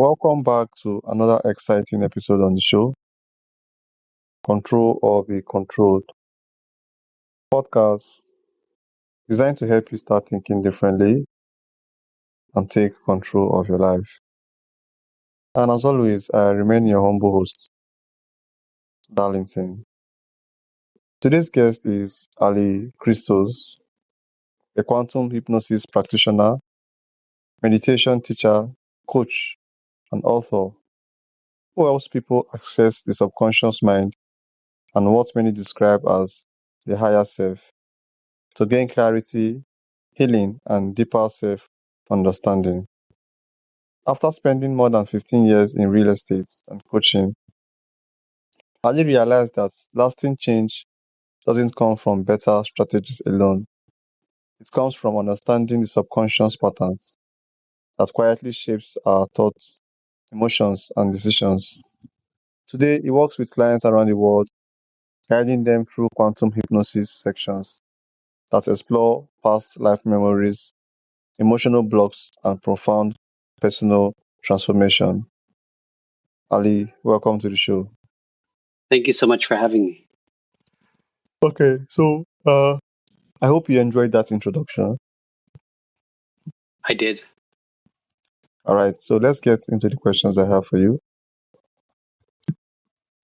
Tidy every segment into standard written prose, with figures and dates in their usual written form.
Welcome back to another exciting episode on the show, Control or Be Controlled podcast, designed to help you start thinking differently and take control of your life. And as always, I remain your humble host, Darlington. Today's guest is Ali Christos, a quantum hypnosis practitioner, meditation teacher, coach, and author who helps people access the subconscious mind and what many describe as the higher self to gain clarity, healing, and deeper self understanding. After spending more than 15 years in real estate and coaching, Ali realized that lasting change doesn't come from better strategies alone. It comes from understanding the subconscious patterns that quietly shapes our thoughts, emotions, and decisions. Today, he works with clients around the world, guiding them through quantum hypnosis sections that explore past life memories, emotional blocks, and profound personal transformation. Ali, welcome to the show. Thank you so much for having me. Okay, so I hope you enjoyed that introduction. I did. All right, so let's get into the questions I have for you.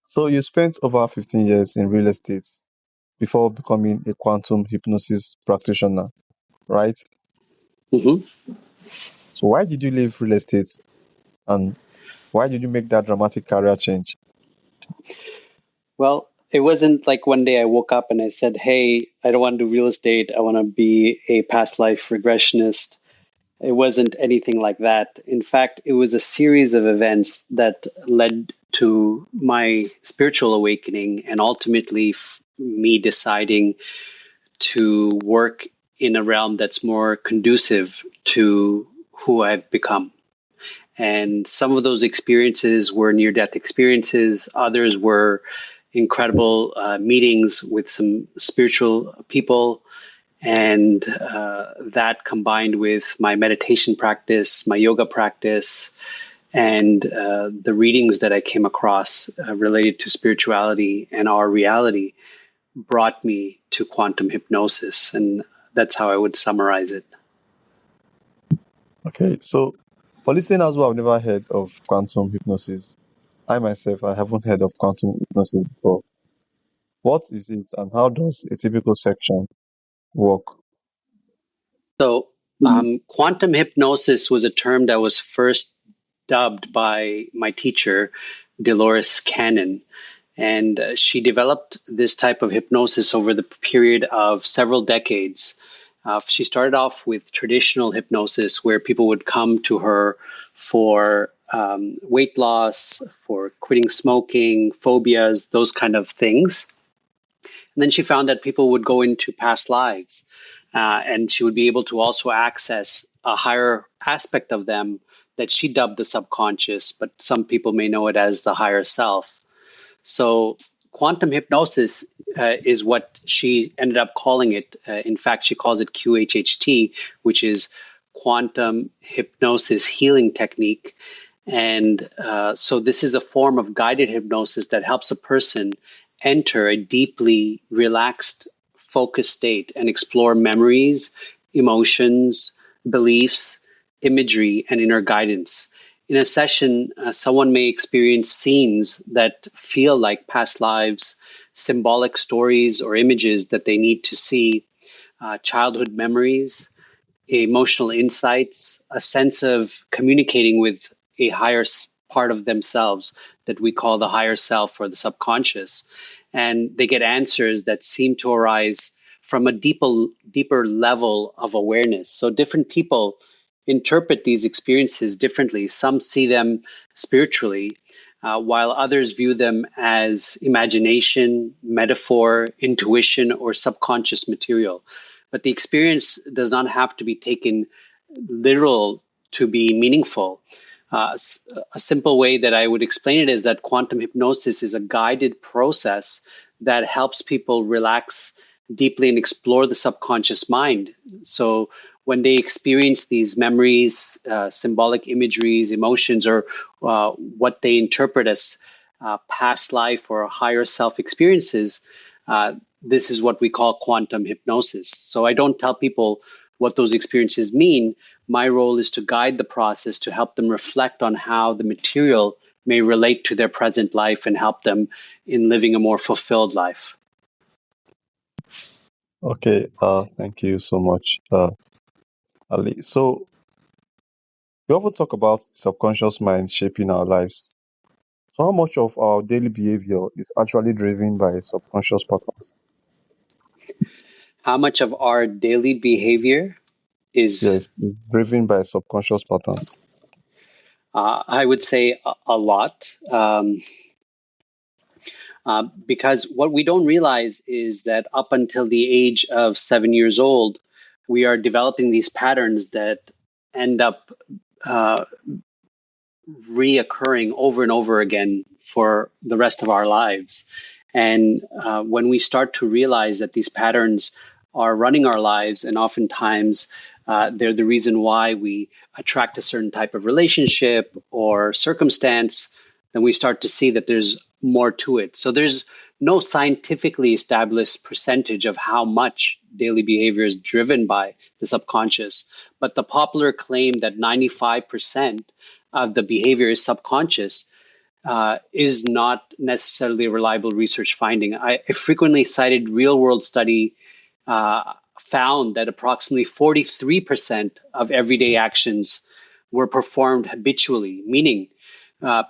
So you spent over 15 years in real estate before becoming a quantum hypnosis practitioner, right? hmm So why did you leave real estate and why did you make that dramatic career change? Well, it wasn't like one day I woke up and I said, "Hey, I don't want to do real estate. I want to be a past life regressionist." It wasn't anything like that. In fact, it was a series of events that led to my spiritual awakening and ultimately me deciding to work in a realm that's more conducive to who I've become. And some of those experiences were near death experiences, others were incredible meetings with some spiritual people. And that combined with my meditation practice, my yoga practice, and the readings that I came across related to spirituality and our reality brought me to quantum hypnosis. And that's how I would summarize it. Okay, so for listeners who have never heard of quantum hypnosis, I myself I haven't heard of quantum hypnosis before. What is it and how does a typical section work? So, quantum hypnosis was a term that was first dubbed by my teacher, Dolores Cannon. And she developed this type of hypnosis over the period of several decades. She started off with traditional hypnosis, where people would come to her for weight loss, for quitting smoking, phobias, those kind of things. And then she found that people would go into past lives, and she would be able to also access a higher aspect of them that she dubbed the subconscious, but some people may know it as the higher self. So quantum hypnosis is what she ended up calling it. In fact, she calls it QHHT, which is quantum hypnosis healing technique. And so this is a form of guided hypnosis that helps a person enter a deeply relaxed, focused state and explore memories, emotions, beliefs, imagery, and inner guidance. In a session, someone may experience scenes that feel like past lives, symbolic stories or images that they need to see, childhood memories, emotional insights, a sense of communicating with a higher part of themselves that we call the higher self or the subconscious. And they get answers that seem to arise from a deeper level of awareness. So different people interpret these experiences differently. Some see them spiritually, while others view them as imagination, metaphor, intuition, or subconscious material. But the experience does not have to be taken literal to be meaningful. A simple way that I would explain it is that quantum hypnosis is a guided process that helps people relax deeply and explore the subconscious mind. So when they experience these memories, symbolic imageries, emotions, or what they interpret as past life or higher self experiences, this is what we call quantum hypnosis. So I don't tell people what those experiences mean. My role is to guide the process to help them reflect on how the material may relate to their present life and help them in living a more fulfilled life. Okay, thank you so much, Ali. So we often talk about the subconscious mind shaping our lives. So how much of our daily behavior is actually driven by subconscious patterns? How much of our daily behavior is, Yes, it's driven by subconscious patterns. I would say, a lot. Because what we don't realize is that up until the age of 7 years old, we are developing these patterns that end up uh, reoccurring over and over again for the rest of our lives. And when we start to realize that these patterns are running our lives, and oftentimes they're the reason why we attract a certain type of relationship or circumstance, then we start to see that there's more to it. So there's no scientifically established percentage of how much daily behavior is driven by the subconscious. But the popular claim that 95% of the behavior is subconscious is not necessarily a reliable research finding. I frequently cited real world study found that approximately 43% of everyday actions were performed habitually, meaning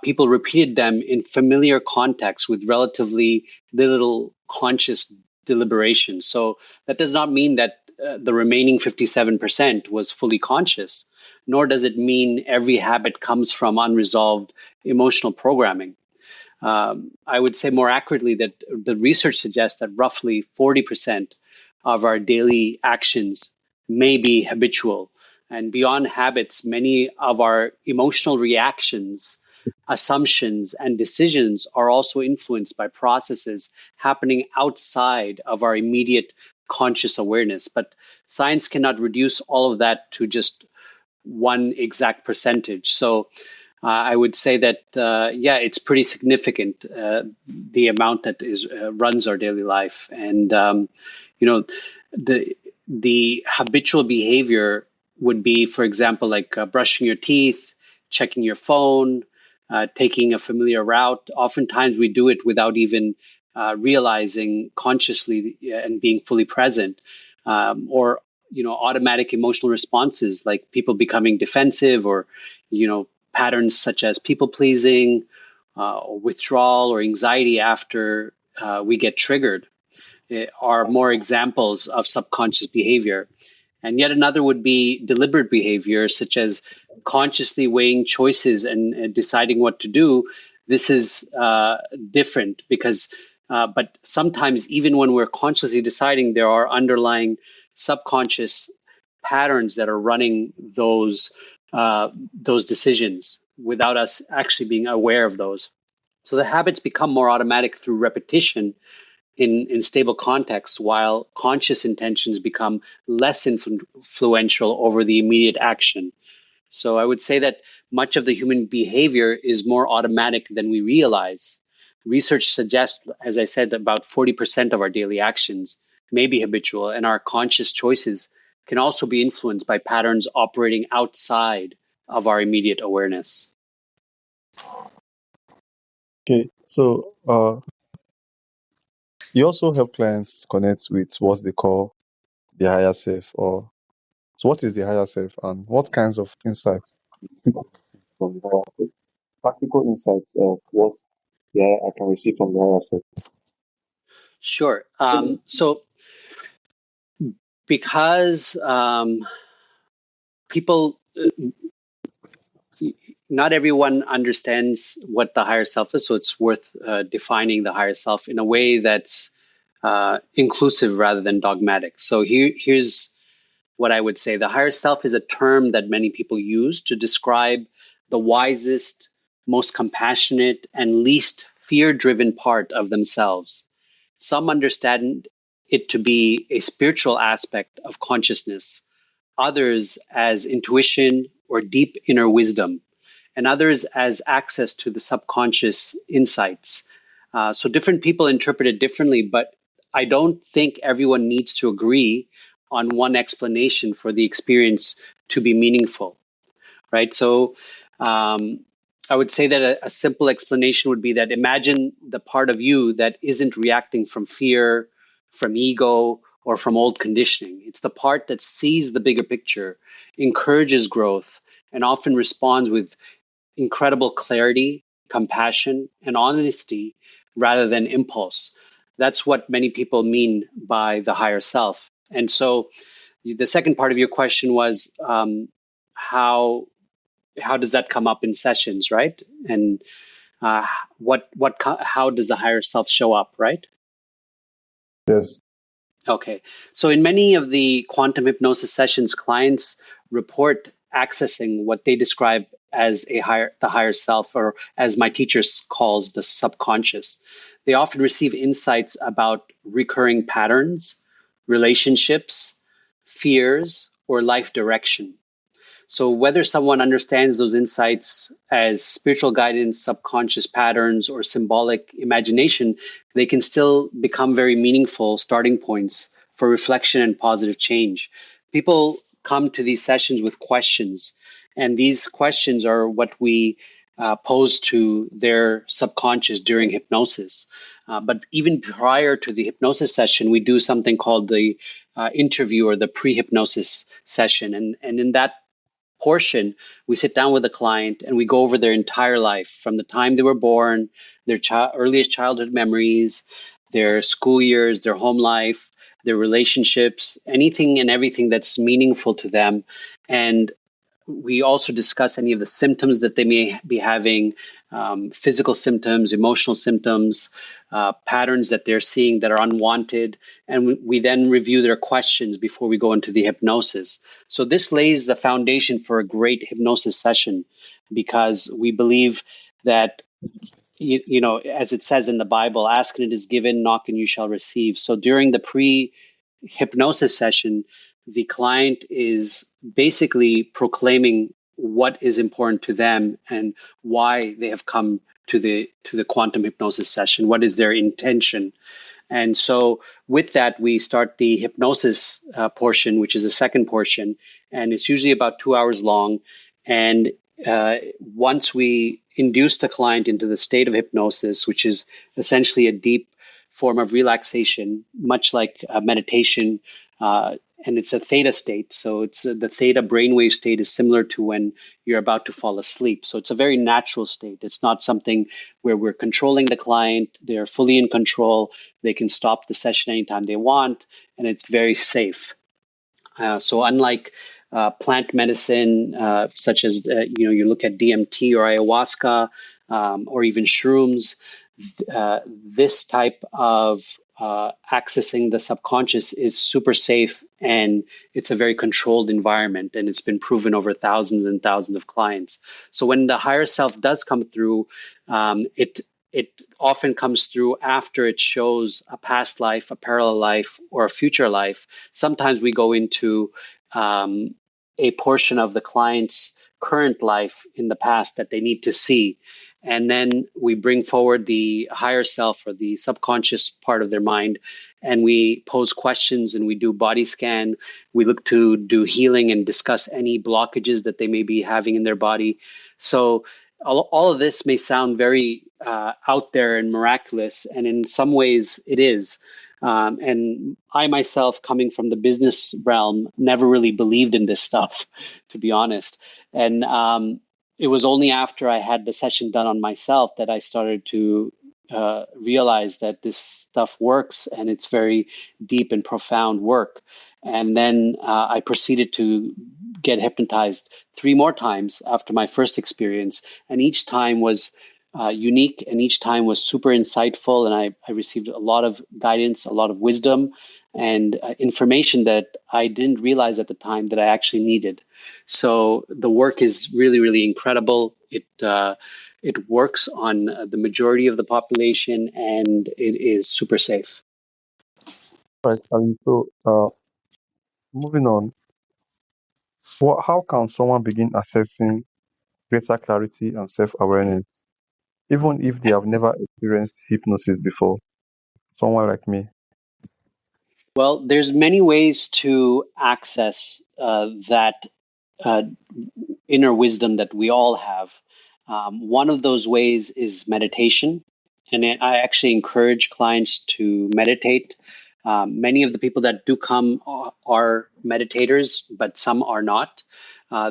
people repeated them in familiar contexts with relatively little conscious deliberation. So that does not mean that the remaining 57% was fully conscious, nor does it mean every habit comes from unresolved emotional programming. I would say more accurately that the research suggests that roughly 40% of our daily actions may be habitual. And beyond habits, many of our emotional reactions, assumptions, and decisions are also influenced by processes happening outside of our immediate conscious awareness. But science cannot reduce all of that to just one exact percentage. So I would say that yeah, it's pretty significant, the amount that is runs our daily life, and you know, the habitual behavior would be, for example, like brushing your teeth, checking your phone, taking a familiar route. Oftentimes, we do it without even realizing consciously and being fully present, or automatic emotional responses like people becoming defensive, or patterns such as people pleasing, or withdrawal or anxiety after we get triggered are more examples of subconscious behavior. And yet another would be deliberate behavior, such as consciously weighing choices and deciding what to do. This is different because, but sometimes even when we're consciously deciding, there are underlying subconscious patterns that are running those decisions without us actually being aware of those. So the habits become more automatic through repetition in stable contexts, while conscious intentions become less influential over the immediate action. So I would say that much of the human behavior is more automatic than we realize. Research suggests, as I said, about 40% of our daily actions may be habitual, and our conscious choices can also be influenced by patterns operating outside of our immediate awareness. Okay, so you also help clients connect with what they call the higher self, or so what is the higher self, and what kinds of insights people can receive from the higher self? Practical insights of what I can receive from the higher self. Sure. So because people not everyone understands what the higher self is, so it's worth defining the higher self in a way that's inclusive rather than dogmatic. So here's what I would say. The higher self is a term that many people use to describe the wisest, most compassionate, and least fear-driven part of themselves. Some understand it to be a spiritual aspect of consciousness. others as intuition or deep inner wisdom, and others as access to the subconscious insights. So different people interpret it differently, but I don't think everyone needs to agree on one explanation for the experience to be meaningful, right? So um, I would say that a simple explanation would be that imagine the part of you that isn't reacting from fear, from ego, or from old conditioning. It's the part that sees the bigger picture, encourages growth, and often responds with incredible clarity, compassion, and honesty rather than impulse. That's what many people mean by the higher self. And so the second part of your question was how does that come up in sessions, right? And uh, how does the higher self show up, right? Yes. Okay. So in many of the quantum hypnosis sessions, clients report accessing what they describe as the higher self, or as my teacher calls the subconscious. They often receive insights about recurring patterns, relationships, fears, or life direction. So, whether someone understands those insights as spiritual guidance, subconscious patterns, or symbolic imagination, they can still become very meaningful starting points for reflection and positive change. People come to these sessions with questions, and these questions are what we pose to their subconscious during hypnosis. But even prior to the hypnosis session, we do something called the interview or the pre hypnosis session. And in that portion, we sit down with the client and we go over their entire life from the time they were born, their earliest childhood memories, their school years, their home life, their relationships, anything and everything that's meaningful to them. And we also discuss any of the symptoms that they may be having, physical symptoms, emotional symptoms, patterns that they're seeing that are unwanted. And we then review their questions before we go into the hypnosis. So this lays the foundation for a great hypnosis session, because we believe that, as it says in the Bible, ask and it is given, knock and you shall receive. So during the pre hypnosis session, the client is basically proclaiming what is important to them and why they have come to the quantum hypnosis session. What is their intention? And so, with that, we start the hypnosis portion, which is the second portion, and it's usually about 2 hours long. And once we induce the client into the state of hypnosis, which is essentially a deep form of relaxation, much like meditation, and it's a theta state. So it's the theta brainwave state is similar to when you're about to fall asleep. So it's a very natural state. It's not something where we're controlling the client. They're fully in control. They can stop the session anytime they want, and it's very safe. So unlike plant medicine, such as you look at DMT or ayahuasca, or even shrooms, this type of accessing the subconscious is super safe, and it's a very controlled environment, and it's been proven over thousands and thousands of clients. So when the higher self does come through, it often comes through after it shows a past life, a parallel life, or a future life. Sometimes we go into a portion of the client's current life in the past that they need to see. And then we bring forward the higher self or the subconscious part of their mind, and we pose questions and we do body scan. We look to do healing and discuss any blockages that they may be having in their body. So all of this may sound very out there and miraculous, and in some ways it is. And I myself, coming from the business realm, never really believed in this stuff, to be honest. And it was only after I had the session done on myself that I started to realize that this stuff works, and it's very deep and profound work. And then I proceeded to get hypnotized 3 more times after my first experience. And each time was unique, and each time was super insightful. And I received a lot of guidance, a lot of wisdom, and information that I didn't realize at the time that I actually needed. So the work is really, really incredible. It works on the majority of the population, and it is super safe. Right. And so, moving on, How can someone begin accessing greater clarity and self-awareness, even if they have never experienced hypnosis before? Someone like me. Well, there's many ways to access that uh, inner wisdom that we all have. One of those ways is meditation. And I actually encourage clients to meditate. Many of the people that do come are meditators, but some are not.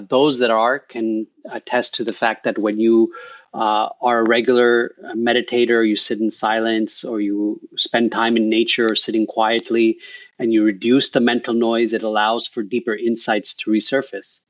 Those that are can attest to the fact that when you are a regular meditator, you sit in silence or you spend time in nature or sitting quietly, and you reduce the mental noise, it allows for deeper insights to resurface.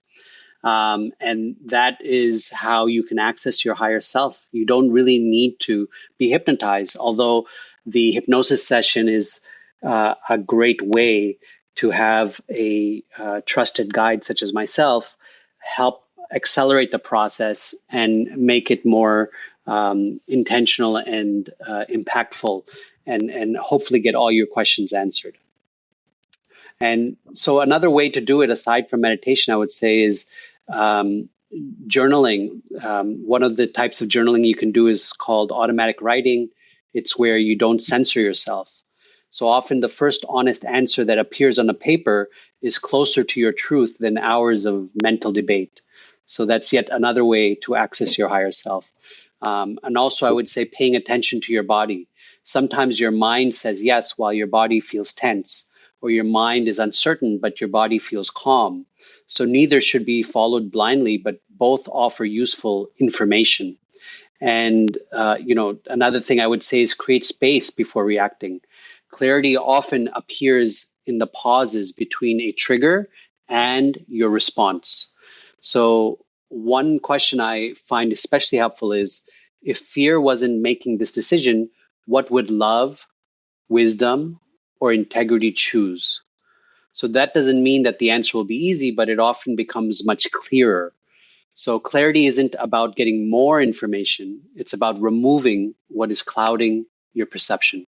And that is how you can access your higher self. You don't really need to be hypnotized, although the hypnosis session is a great way to have a trusted guide such as myself help accelerate the process and make it more intentional and impactful, and hopefully get all your questions answered. And so another way to do it aside from meditation, I would say, is um, journaling. One of the types of journaling you can do is called automatic writing. It's where you don't censor yourself. So often the first honest answer that appears on a paper is closer to your truth than hours of mental debate. So that's yet another way to access your higher self. And also, I would say paying attention to your body. Sometimes your mind says yes while your body feels tense, or your mind is uncertain, but your body feels calm. So neither should be followed blindly, but both offer useful information. And another thing I would say is create space before reacting. Clarity often appears in the pauses between a trigger and your response. So one question I find especially helpful is, if fear wasn't making this decision, what would love, wisdom, or integrity choose? So that doesn't mean that the answer will be easy, but it often becomes much clearer. So clarity isn't about getting more information, it's about removing what is clouding your perception.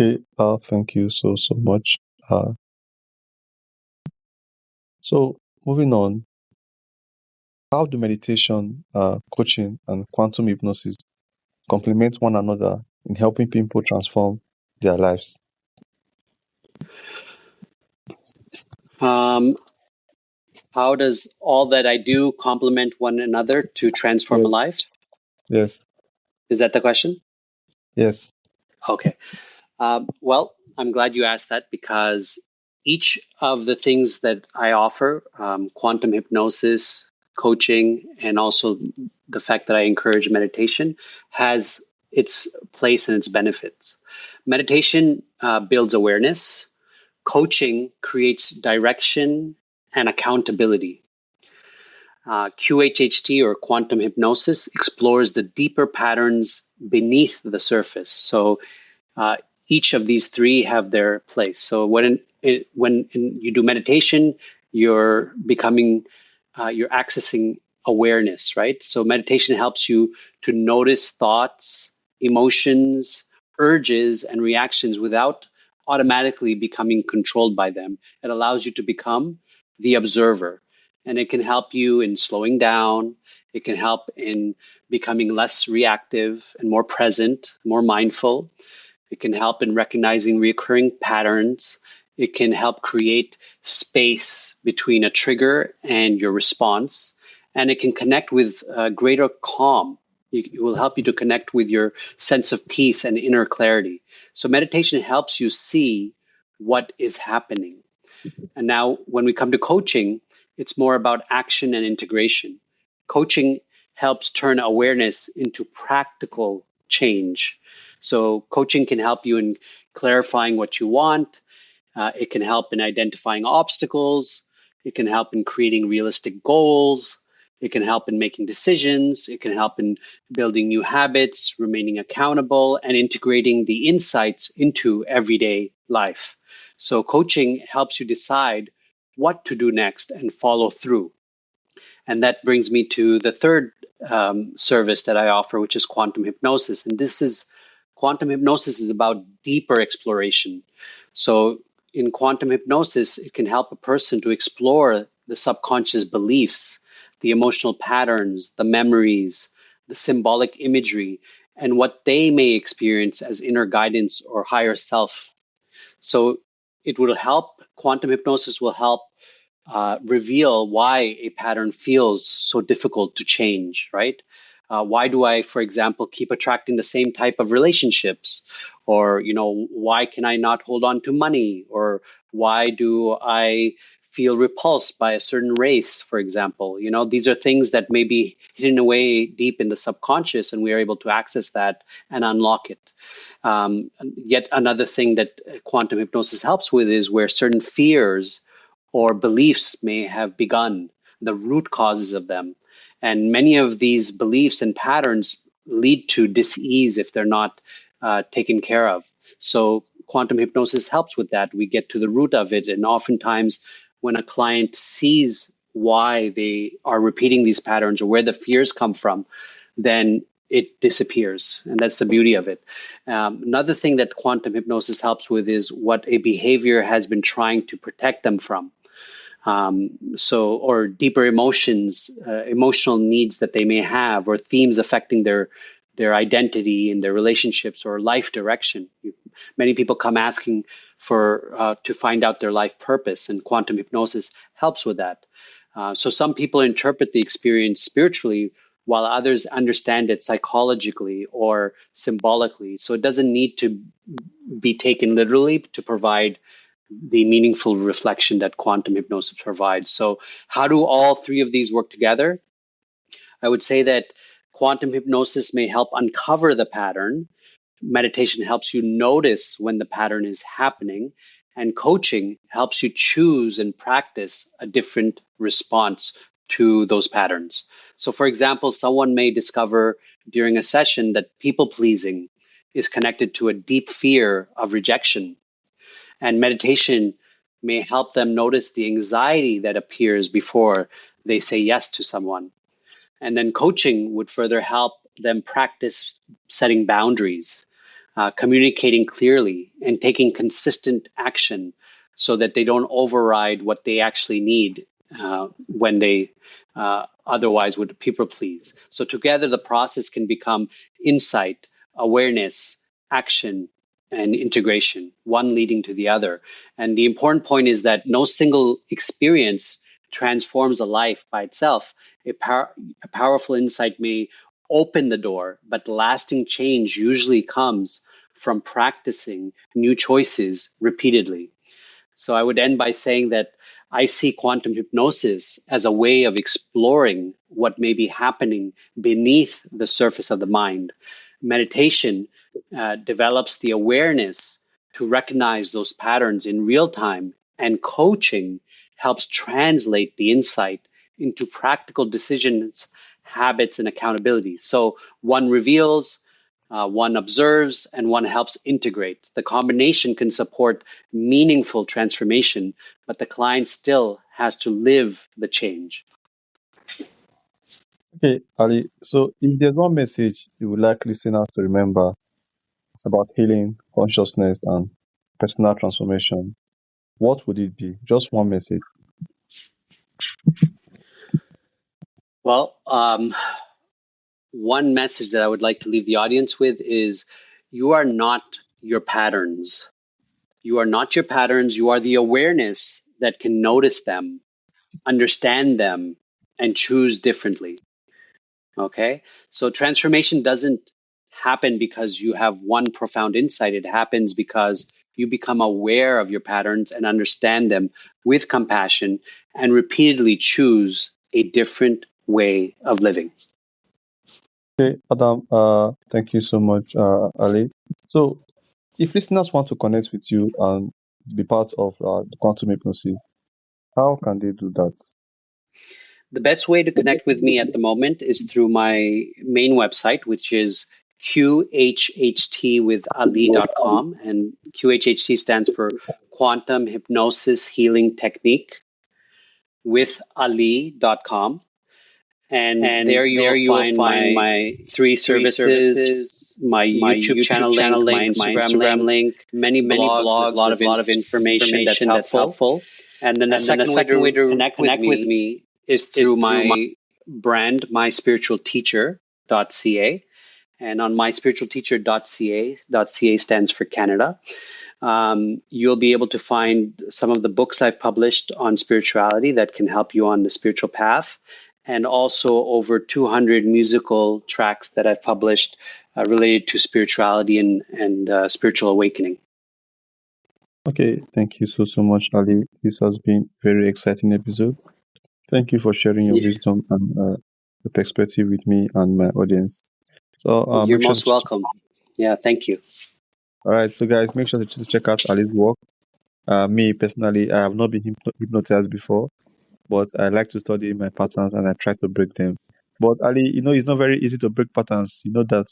Okay, thank you so much. Uh, so moving on, how do meditation, coaching, and quantum hypnosis complement one another in helping people transform their lives? Um, how does all that I do complement one another to transform a Yes, life? yes, Is that the question? yes. Okay. Well, I'm glad you asked that, because each of the things that I offer, quantum hypnosis, coaching, and also the fact that I encourage meditation, has its place and its benefits. Meditation builds awareness, coaching creates direction and accountability. QHHT, or quantum hypnosis, explores the deeper patterns beneath the surface. So uh, each of these three have their place. So when you do meditation, you're becoming, you're accessing awareness, right? So meditation helps you to notice thoughts, emotions, urges, and reactions without automatically becoming controlled by them. It allows you to become the observer, and it can help you in slowing down. It can help in becoming less reactive and more present, more mindful. It can help in recognizing recurring patterns. It can help create space between a trigger and your response. And it can connect with greater calm. It will help you to connect with your sense of peace and inner clarity. So, meditation helps you see what is happening. And now, when we come to coaching, it's more about action and integration. Coaching helps turn awareness into practical change. So, coaching can help you in clarifying what you want. It can help in identifying obstacles. It can help in creating realistic goals. It can help in making decisions. It can help in building new habits, remaining accountable, and integrating the insights into everyday life. So, coaching helps you decide what to do next and follow through. And that brings me to the third service that I offer, which is quantum hypnosis. And this is quantum hypnosis is about deeper exploration. So in quantum hypnosis, it can help a person to explore the subconscious beliefs, the emotional patterns, the memories, the symbolic imagery, and what they may experience as inner guidance or higher self. So it will help, quantum hypnosis will help reveal why a pattern feels so difficult to change, right? Why do I, for example, keep attracting the same type of relationships? Or, why can I not hold on to money? Or why do I feel repulsed by a certain race, for example? These are things that may be hidden away deep in the subconscious, and we are able to access that and unlock it. Yet another thing that quantum hypnosis helps with is where certain fears or beliefs may have begun, the root causes of them. And many of these beliefs and patterns lead to dis-ease if they're not taken care of. So quantum hypnosis helps with that. We get to the root of it. And oftentimes when a client sees why they are repeating these patterns or where the fears come from, then it disappears. And that's the beauty of it. Another thing that quantum hypnosis helps with is what a behavior has been trying to protect them from. Or deeper emotions, emotional needs that they may have, or themes affecting their identity and their relationships or life direction. Many people come asking for to find out their life purpose, and quantum hypnosis helps with that. So some people interpret the experience spiritually, while others understand it psychologically or symbolically. So it doesn't need to be taken literally to provide the meaningful reflection that quantum hypnosis provides. So how do all three of these work together? I would say that quantum hypnosis may help uncover the pattern. Meditation helps you notice when the pattern is happening, and coaching helps you choose and practice a different response to those patterns. So for example, someone may discover during a session that people pleasing is connected to a deep fear of rejection. And meditation may help them notice the anxiety that appears before they say yes to someone. And then coaching would further help them practice setting boundaries, communicating clearly, and taking consistent action so that they don't override what they actually need when they otherwise would people please. So together, the process can become insight, awareness, action, and integration, one leading to the other. And the important point is that no single experience transforms a life by itself. A powerful insight may open the door, but lasting change usually comes from practicing new choices repeatedly. So I would end by saying that I see quantum hypnosis as a way of exploring what may be happening beneath the surface of the mind. Meditation develops the awareness to recognize those patterns in real time, and coaching helps translate the insight into practical decisions, habits, and accountability. So one reveals, one observes, and one helps integrate. The combination can support meaningful transformation, but the client still has to live the change. Okay, Ali. So, if there's one message you would like listeners to remember about healing, consciousness, and personal transformation, what would it be? Just one message. Well, one message that I would like to leave the audience with is you are not your patterns. You are not your patterns. You are the awareness that can notice them, understand them, and choose differently. Okay? So transformation doesn't happen because you have one profound insight. It happens because you become aware of your patterns and understand them with compassion and repeatedly choose a different way of living. Okay, Adam, thank you so much, Ali. So, if listeners want to connect with you and be part of the quantum hypnosis, how can they do that? The best way to connect with me at the moment is through my main website, which is qhhtwithali.com. And QHHT stands for Quantum Hypnosis Healing Technique with Ali.com. And there you will find my 3 services, my YouTube channel link, my Instagram link, many blogs with a lot of information that's helpful. And then the second way to connect with me is through my brand, myspiritualteacher.ca. And on myspiritualteacher.ca stands for Canada. You'll be able to find some of the books I've published on spirituality that can help you on the spiritual path, and also over 200 musical tracks that I've published related to spirituality and spiritual awakening. Okay, thank you so much, Ali. This has been a very exciting episode. Thank you for sharing your wisdom and the perspective with me and my audience. So you're most welcome. Yeah, thank you. All right, so guys, make sure to check out Ali's work. Me personally, I have not been hypnotized before, but I like to study my patterns and I try to break them. But Ali, it's not very easy to break patterns. You know that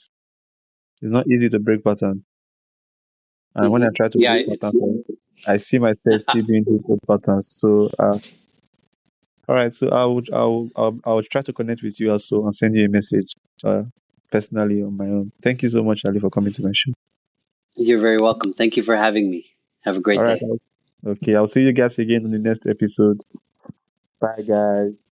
it's not easy to break patterns. And when I try to break patterns, I see myself still doing those old patterns. So, all right, so I would try to connect with you also and send you a message personally on my own. Thank you so much, Ali, for coming to my show. You're very welcome. Thank you for having me. Have a great day. Okay, I'll see you guys again on the next episode. Bye, guys.